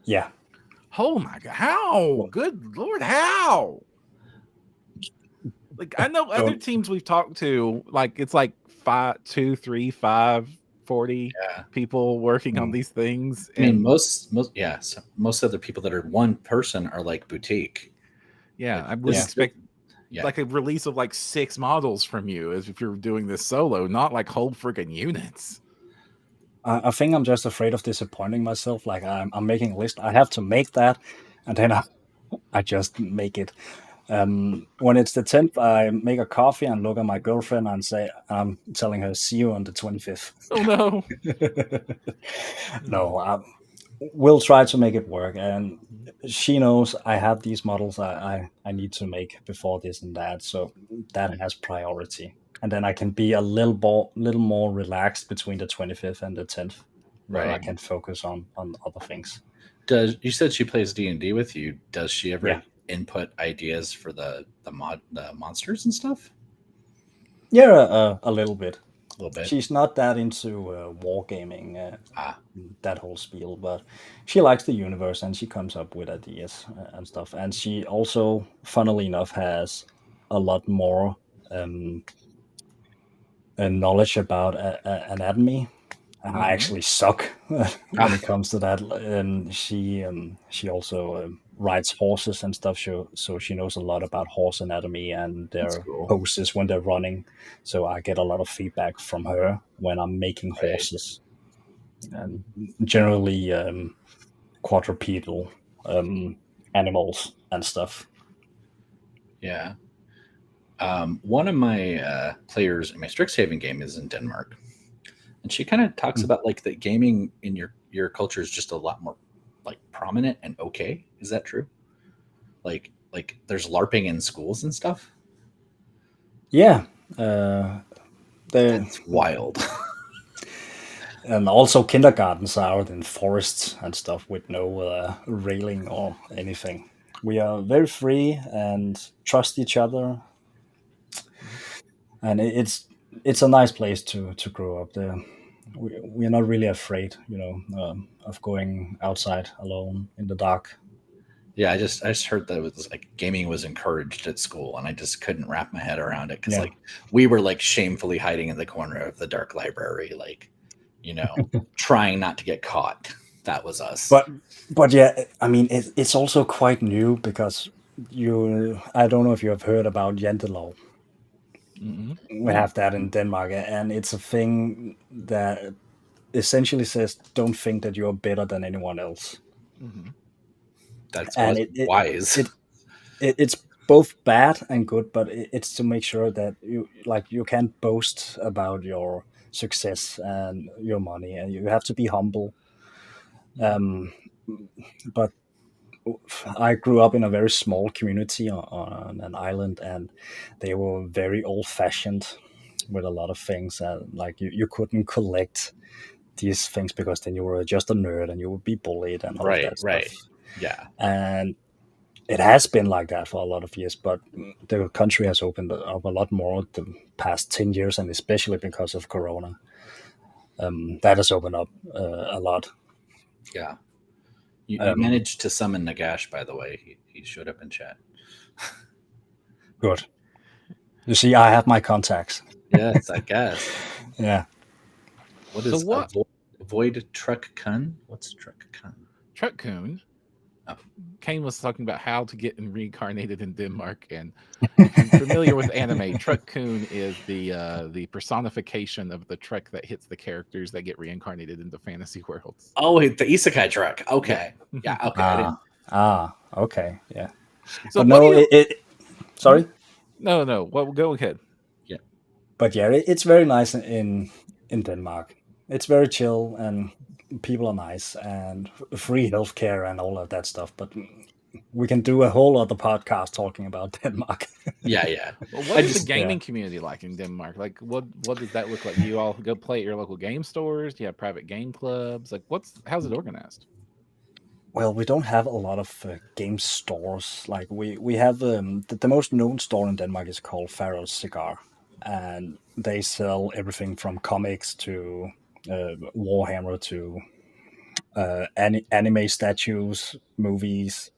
C: Yeah.
A: Oh my god! How?
C: Well,
A: Good lord! How? Like I know other
C: don't.
A: teams we've talked to, like it's like five, two, three, five, 40
B: Yeah.
A: people working on
C: Mm,
A: these things,
B: I mean,
A: and
B: most other people that are one person are like boutique.
A: yeah,
B: Like
A: I would
C: yeah.
A: expect
B: yeah,
A: like a release of like 6 models from you as if you're doing this solo, not like whole freaking units.
C: I think I'm just afraid of disappointing myself. Like I'm making a list. I have to make that, and then I just make it. When it's the 10th, I make a coffee and look at my girlfriend and say, I'm telling her, see you on the 25th.
A: Oh no!
C: No, we'll try to make it work. And she knows I have these models I need to make before this and that. So that has priority. And then I can be a little more relaxed between the 25th and the 10th, where I
B: right.
A: Mhm.
C: can focus on other things.
B: Does You said she plays D&D with you? Does she
C: Yeah.
B: ever input ideas for the monsters and stuff?
C: Yeah, a little bit.
B: A little bit.
C: She's not that into wargaming,
B: Ah,
C: that whole spiel, but she likes the universe and she comes up with ideas and stuff. And she also, funnily enough, has a lot more um, knowledge about anatomy. I
A: Mhm.
C: actually suck when it
B: ah,
C: comes to that. And she also rides horses and stuff. So she knows a lot about horse anatomy and
B: that's
C: their
B: cool.
C: poses when they're running. So I get a lot of feedback from her when I'm making
B: Right.
C: horses, and generally quadrupedal. animals and stuff.
B: Yeah. One of my players in my Strixhaven game is in Denmark, and she kind of talks about like that gaming in your culture is just a lot more like prominent and okay. Is that true? Like there's LARPing in schools and stuff.
C: Yeah,
B: That's wild.
C: and also kindergartens are out in forests and stuff with no railing or anything. We are very free and trust each other, and it's a nice place to grow up there. We're not really afraid, of going outside alone in the dark.
B: Yeah, I just heard that it was like gaming was encouraged at school, and I just couldn't wrap my head around it because
C: Yeah.
B: like we were like shamefully hiding in the corner of the dark library, like trying not to get caught. That was us.
C: But yeah, I mean, it's also quite new because I don't know if you have heard about Jantelov. We have that in Denmark, and it's a thing that essentially says don't think that you're better than anyone else.
B: That's
C: And
B: wise.
C: It's both bad and good, but it's to make sure that you can't boast about your success and your money, and you have to be humble. But I grew up in a very small community on an island, and they were very old fashioned with a lot of things. Like you couldn't collect these things because then you were just a nerd and you would be bullied and all of that stuff.
B: Yeah.
C: And it has been like that for a lot of years, but the country has opened up a lot more the past 10 years, and especially because of Corona. That has opened up a lot.
B: Yeah. You managed to summon Nagash, by the way. He showed up in chat.
C: Good. You see, I have my contacts.
B: Yes, I guess.
C: Yeah.
B: What is Void Truck Kun? What's Truck Kun?
A: Truck Kun. Kane was talking about how to get reincarnated in Denmark, and if you're familiar with anime, Truck Kun is the personification of the truck that hits the characters that get reincarnated into fantasy worlds.
B: Oh, the isekai truck. Okay, yeah. Okay.
C: Okay, yeah.
A: So
C: but no, sorry.
A: No. Well, go ahead.
B: Yeah.
C: But yeah, it's very nice in Denmark. It's very chill and people are nice and free healthcare and all of that stuff. But we can do a whole other podcast talking about Denmark.
B: Yeah.
A: Well, what is the gaming community like in Denmark? Like, what does that look like? Do you all go play at your local game stores? Do you have private game clubs? Like, how's it organized?
C: Well, we don't have a lot of game stores. Like we have the most known store in Denmark is called Farrell's Cigar, and they sell everything from comics to Warhammer to anime statues, movies,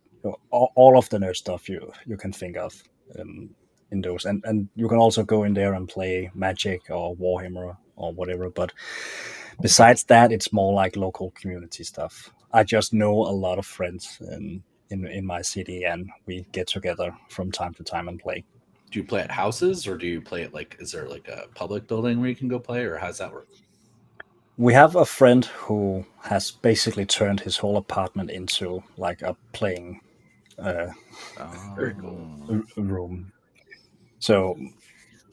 C: all of the nerd stuff you can think of in those. And you can also go in there and play Magic or Warhammer or whatever. But besides that, it's more like local community stuff. I just know a lot of friends in my city, and we get together from time to time and play.
B: Do you play at houses, or do you play at is there like a public building where you can go play, or how's that work?
C: We have a friend who has basically turned his whole apartment into like a playing
B: Very cool.
C: room. So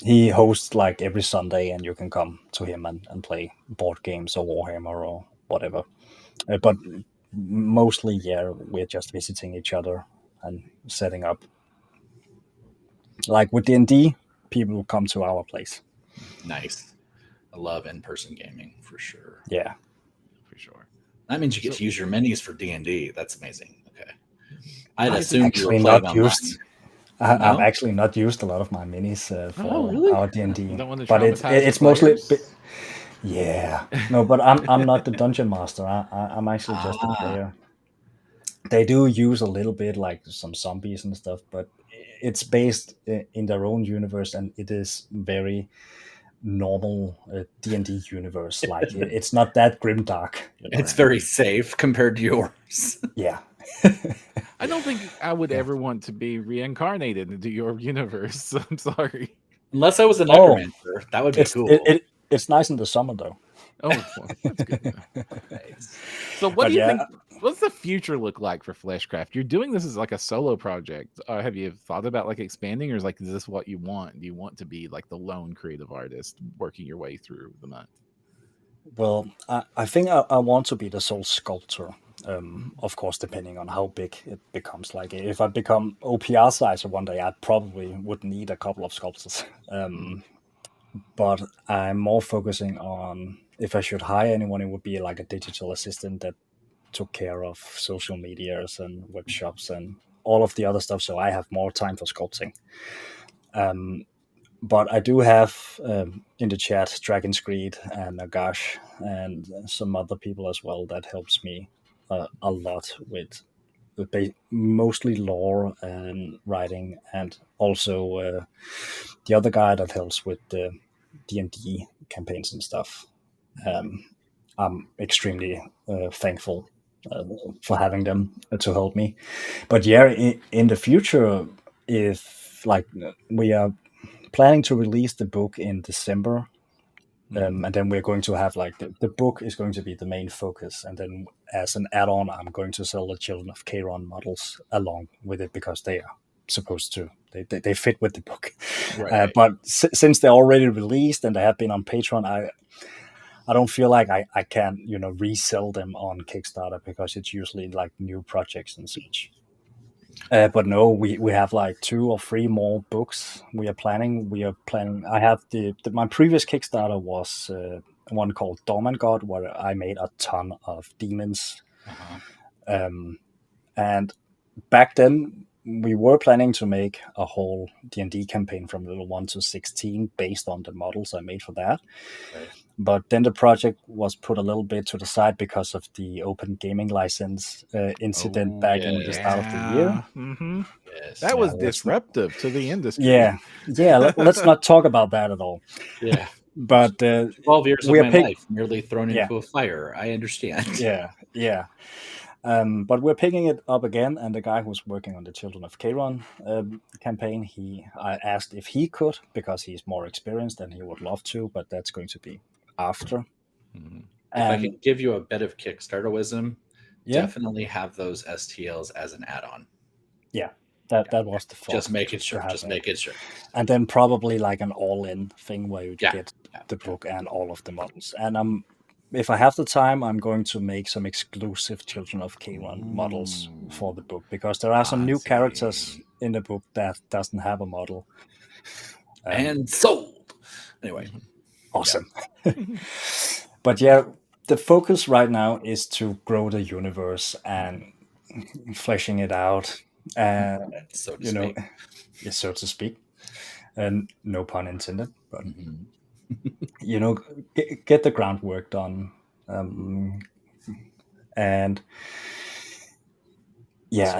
C: he hosts like every Sunday, and you can come to him and play board games or Warhammer or whatever. But mostly, yeah, we're just visiting each other and setting up. Like with D&D, people come to our place.
B: Nice. I love in-person gaming for sure.
C: Yeah,
A: for sure.
B: That means you get to use your minis for D&D. That's amazing. Okay, I'd assumed you were playing online.
C: I've actually not used a lot of my minis for
B: really?
C: our D&D,
A: but
C: it's mostly. Yeah, no, but I'm not the dungeon master. I'm actually just a player. They do use a little bit like some zombies and stuff, but it's based in their own universe, and it is very normal D&D universe. Like it's not that grimdark.
B: It's very safe compared to yours.
C: Yeah.
A: I don't think I would ever want to be reincarnated into your universe. I'm sorry.
B: Unless I was a necromancer. That would be cool.
C: It's nice in the summer though.
A: Oh, well, that's good. Nice. So what do you think? What's the future look like for Fleshcraft? You're doing this as like a solo project. Have you thought about like expanding, or is this what you want? Do you want to be like the lone creative artist working your way through the month?
C: Well, I think I want to be the sole sculptor. Of course, depending on how big it becomes. Like if I become OPR size one day, I probably would need a couple of sculptors. But I'm more focusing on, if I should hire anyone, it would be like a digital assistant that took care of social medias and web shops and all of the other stuff. So I have more time for sculpting. But I do have in the chat Dragon's Greed and Nagash and some other people as well that helps me a lot with mostly lore and writing, and also the other guy that helps with the D&D campaigns and stuff. I'm extremely thankful for having them to help me. But yeah, in the future, if like we are planning to release the book in December, and then we're going to have like the book is going to be the main focus, and then as an add-on, I'm going to sell the Children of Charon models along with it because they are supposed to they fit with the book.
B: Right.
C: But since they're already released and they have been on Patreon, I don't feel like I can resell them on Kickstarter because it's usually like new projects and such. But no, we have like 2 or 3 more books we are planning. I have my previous Kickstarter was one called Dormant God, where I made a ton of demons. And back then we were planning to make a whole D&D campaign from level 1 to 16 based on the models I made for that.
B: Right.
C: But then the project was put a little bit to the side because of the open gaming license incident back in the start of the year.
A: Mm-hmm.
B: Yes.
A: That was disruptive to the industry.
C: Yeah. Let's not talk about that at all.
B: Yeah.
C: But
B: 12 years of my life nearly thrown into a fire. I understand.
C: Yeah. But we're picking it up again, and the guy who's working on the Children of Charon campaign, I asked if he could, because he's more experienced and he would love to, but that's going to be after.
B: If I can give you a bit of Kickstarter wisdom, definitely have those STLs as an add-on.
C: Yeah, that was the thought.
B: Just make it sure.
C: And then probably like an all-in thing where you get the book and all of the models. And if I have the time, I'm going to make some exclusive Children of Charon models for the book, because there are some new characters in the book that doesn't have a model.
B: And sold. Anyway.
C: Awesome. But yeah, the focus right now is to grow the universe and fleshing it out.
B: So to speak.
C: And no pun intended, but get the groundwork done. And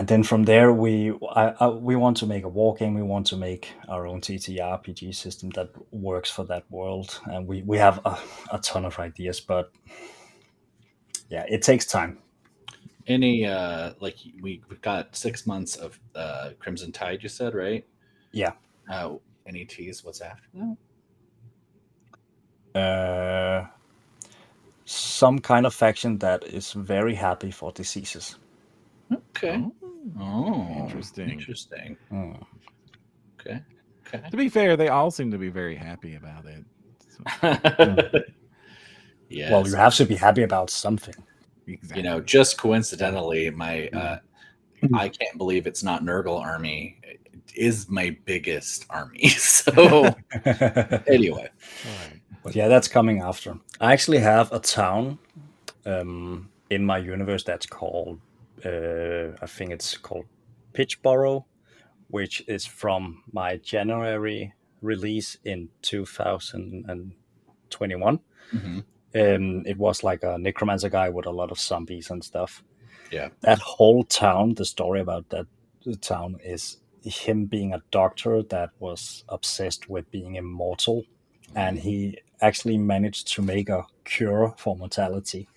C: then from there we want to make a war game. We want to make our own TTRPG system that works for that world, and we have a ton of ideas, but yeah, it takes time.
B: Any we've got 6 months of Crimson Tide, you said, right?
C: Yeah.
B: Any tease what's after
C: that? Some kind of faction that is very happy for diseases.
B: Okay. Oh,
A: interesting.
B: Okay.
A: To be fair, they all seem to be very happy about it.
B: So.
C: Yes. Well, you have to be happy about something.
B: Exactly. Just coincidentally, my I can't believe it's not Nurgle army is my biggest army. So anyway.
C: But yeah, that's coming after. I actually have a town in my universe that's called I think it's called Pitchborough, which is from my January release in 2021. It was like a necromancer guy with a lot of zombies and stuff.
B: Yeah.
C: That whole town, the story about that town is him being a doctor that was obsessed with being immortal, and he actually managed to make a cure for mortality.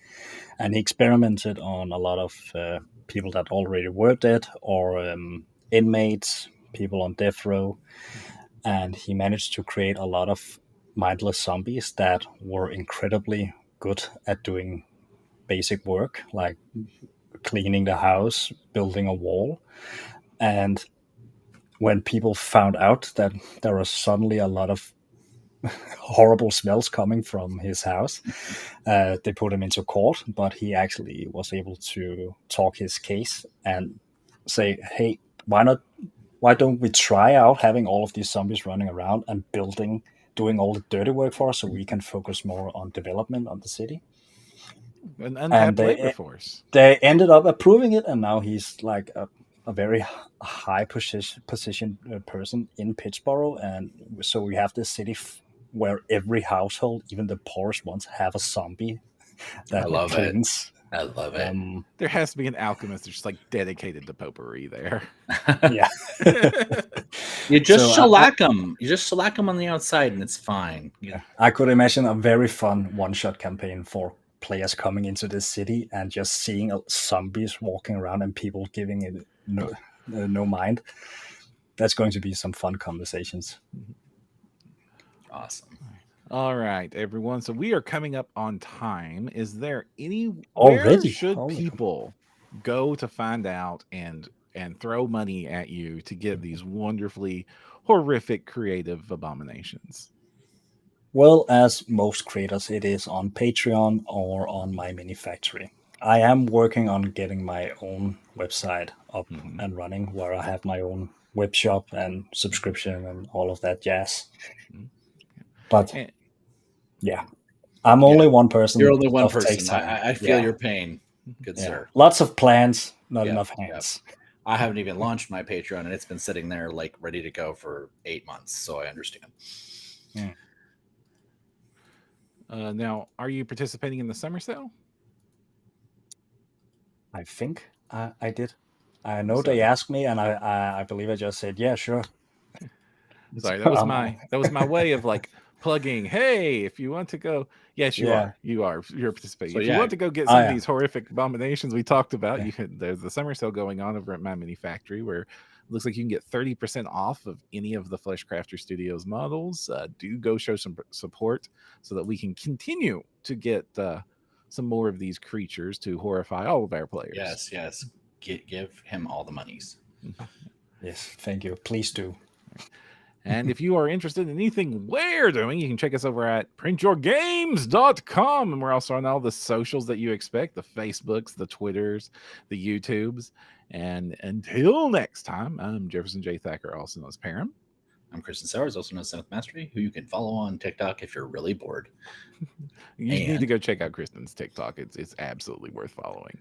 C: And he experimented on a lot of people that already were dead, or inmates, people on death row. And he managed to create a lot of mindless zombies that were incredibly good at doing basic work, like cleaning the house, building a wall. And when people found out that there was suddenly a lot of horrible smells coming from his house, they put him into court, but he actually was able to talk his case and say, hey, why don't we try out having all of these zombies running around and doing all the dirty work for us so we can focus more on development on the city?
A: An
C: And
A: untapped labor force.
C: they ended up approving it, and now he's like a very high position person in Pittsburgh. And so we have this city where every household, even the poorest ones, have a zombie that
B: I love
C: cleans.
B: I love it.
A: There has to be an alchemist that's just like dedicated to potpourri there.
C: Yeah.
B: You just
C: So,
B: shellac them. You just shellac them on the outside, and it's fine.
C: Yeah. I could imagine a very fun one-shot campaign for players coming into this city and just seeing zombies walking around and people giving it no mind. That's going to be some fun conversations.
B: Awesome.
A: All right, everyone. So we are coming up on time. Is there where
C: Already?
A: should
C: Holy
A: people go to find out and throw money at you to get these wonderfully horrific creative abominations?
C: Well, as most creators, it is on Patreon or on my mini factory. I am working on getting my own website up and running, where I have my own web shop and subscription and all of that jazz. But yeah, I'm only one person.
B: You're only one
C: Stuff takes
B: person.
C: time.
B: I feel your pain, good sir.
C: Lots of plans, not enough hands.
B: I haven't even launched my Patreon, and it's been sitting there like ready to go for 8 months, so I understand.
A: Now, are you participating in the summer sale?
C: I think I did. I know they asked me, and I believe I just said, yeah, sure.
A: Sorry, that was my way of like plugging. Hey, if you want to go, yes, you're participating. So, if you want to go get some of these horrific abominations we talked about, you can. There's the summer sale going on over at my mini factory, where it looks like you can get 30% off of any of the Fleshcraft Studios models. Do go show some support so that we can continue to get some more of these creatures to horrify all of our players.
B: Yes. Give him all the monies.
C: Yes, thank you. Please do.
A: And if you are interested in anything we're doing, you can check us over at printyourgames.com. And we're also on all the socials that you expect, the Facebooks, the Twitters, the YouTubes. And until next time, I'm Jefferson J. Thacker, also known as Param.
B: I'm Kristen Sowers, also known as Seventh Mastery, who you can follow on TikTok if you're really bored.
A: You need to go check out Kristen's TikTok. It's absolutely worth following.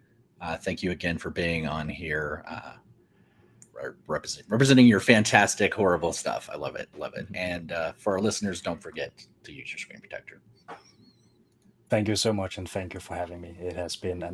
B: Thank you again for being on here. Representing your fantastic, horrible stuff. I love it. And for our listeners, don't forget to use your screen protector.
C: Thank you so much, and thank you for having me. It has been an